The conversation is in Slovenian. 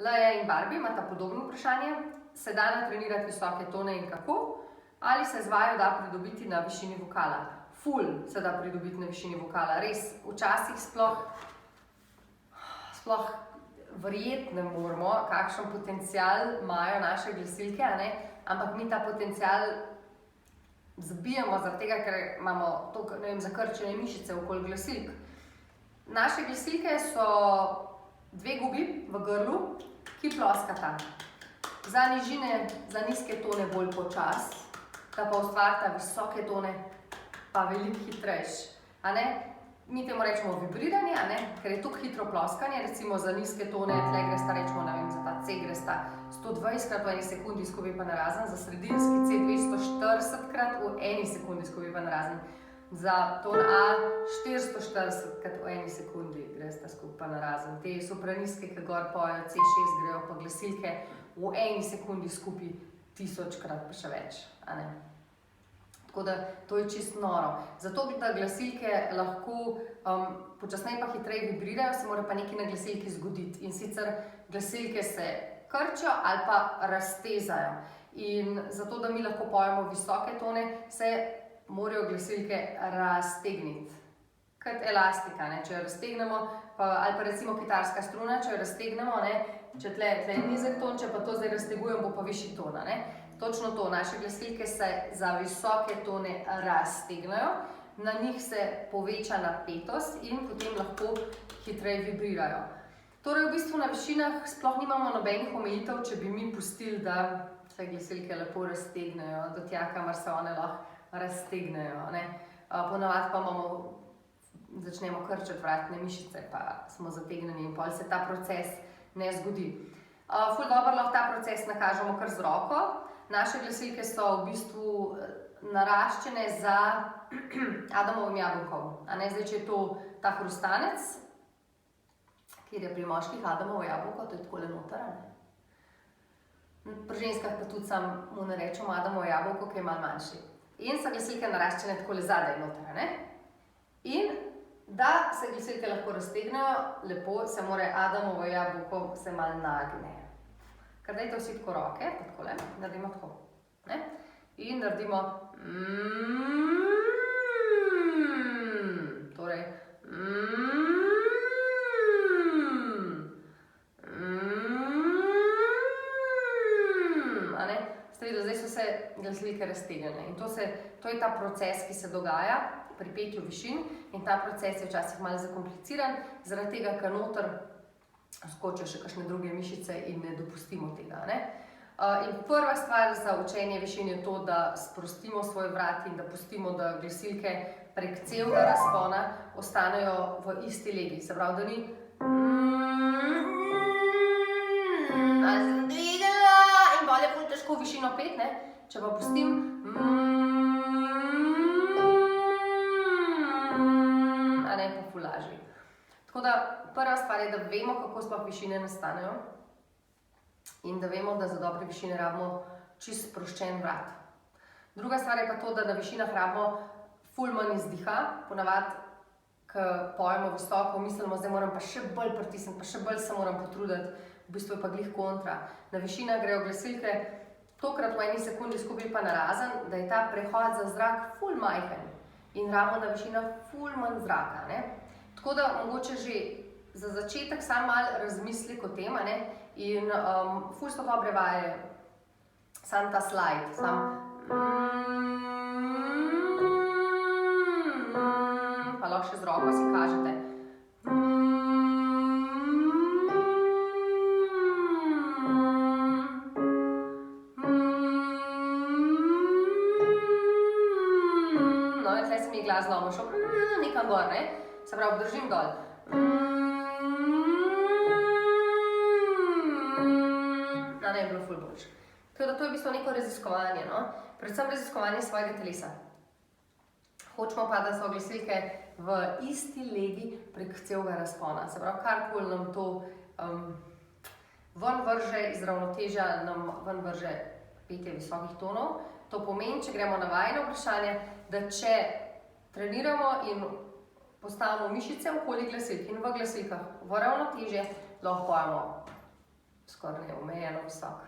Leja in Barbie imata podobno vprašanje. Se da natrenirati visoke tone in kako? Ali se z vajo da pridobiti na višini vokala? Ful se da pridobiti na višini vokala. Res, včasih sploh verjeti ne moremo, kakšen potencial imajo naše glasilke, ampak mi ta potencial zabijamo zaradi tega, ker imamo toliko, zakrčene mišice okoli glasilk. Naše glasilke so dve gubi v grlu, ki ploskata. Za nižine, za nizke tone bolj počas, da pa ustvarita visoke tone, pa veliko hitrejš. Mi temu rečemo vibriranje, ker je tako hitro ploskanje, recimo za nizke tone, tle gresta, rečemo, za ta C gresta 120krat v eni sekundi skozi pa narazen, za sredinski C 240krat v eni sekundi skozi pa narazen, za ton A 440krat v eni sekundi gresta skozi pa narazen. Te sopranistke, ki gor pojejo C6, grejo pa glasilke v eni sekundi skupaj 1000krat pa še več. Tako da to je čisto noro. Zato, da glasilke lahko počasneje pa hitreje vibrirajo, se mora pa nekaj na glasilki zgoditi. In sicer glasilke se krčijo ali pa raztezajo. In zato, da mi lahko pojemo visoke tone, se morajo glasilke raztegniti. Kot elastika, če jo raztegnemo, ali pa recimo kitarska struna, če jo raztegnemo, če tle je nizek ton, če pa to zdaj raztegujem, bo pa višji ton. Točno to, naše glasilke se za visoke tone raztegnajo, na njih se poveča napetost in potem lahko hitreje vibrirajo. Torej, v bistvu na višinah sploh nimamo nobenih omejitev, če bi mi pustili, da se glasilke lepo raztegnejo, do tja, kamor se one lahko raztegnejo. Ponavadi pa začnemo krčati vratne mišice, pa smo zategnjeni in potem se ta proces ne zgodi. Ful dobro lahko ta proces nakažemo kar z roko. Naše glasilke so v bistvu naraščene za Adamovim jabolkom. Zdaj, če je to ta hrustanec, kjer je pri moških Adamovo jabolko, to je takole noter. Pri ženskah pa tudi mu ne rečemo Adamovo jabolko, ki je malo manjši. In so glasilke naraščene takole zadaj noter. In da se glasilke lahko raztegnejo, lepo se mora Adamovo jabolko se malo nagne. Kar dajte vsi tako roke, pa takole, naredimo tako. In naredimo torej Ste videli, zdaj so se glasilke raztegnjene. In to je ta proces, ki se dogaja pri petju višin. In ta proces je včasih malo zakompliciran, zaradi tega, ker noter skočijo še kakšne druge mišice in ne dopustimo tega. In prva stvar za učenje višin je to, da sprostimo svoj vrat in da pustimo, da glasilke prek celega razpona ostanejo v isti legi. Se pravi, da ni in bolj je bolj težko višino pet, če pa pustim pa ful lažje. Tako da prva stvar je, da vemo, kako sploh višine nastanejo in da vemo, da za dobre višine rabimo čist sproščen vrat. Druga stvar je pa to, da na višinah rabimo ful manj izdiha. Ponavadi, ko pojemo visoko, mislimo, zdaj moram pa še bolj pritisniti, pa še bolj se moram potruditi, v bistvu je pa glih kontra. Na višinah grejo glasilke tokrat v eni sekundi skupaj pa narazen, da je ta prehod za zrak ful majhen in rabimo na višinah ful manj zraka. Tako da mogoče že za začetek samo malo razmislek o tem, in ful so dobre vaje, samo ta slajd, pa lahko še z roko si kažete. No, tle se mi je glas zlomil, šel nekam gor, se pravi, držim dol. Je bilo ful boljše. Tako da to je v bistvu neko raziskovanje, predvsem raziskovanje svojega telesa. Hočemo pa, da so glasilke v isti legi prek celega razpona. Se pravi, karkoli nam to ven vrže iz ravnotežja, nam ven vrže petje visokih tonov. To pomeni, če gremo na vajino vprašanje, da če treniramo in postavimo mišice okoli glasilk in v glasilkah v ravnotežje, lahko pojemo skoraj neomejeno visok.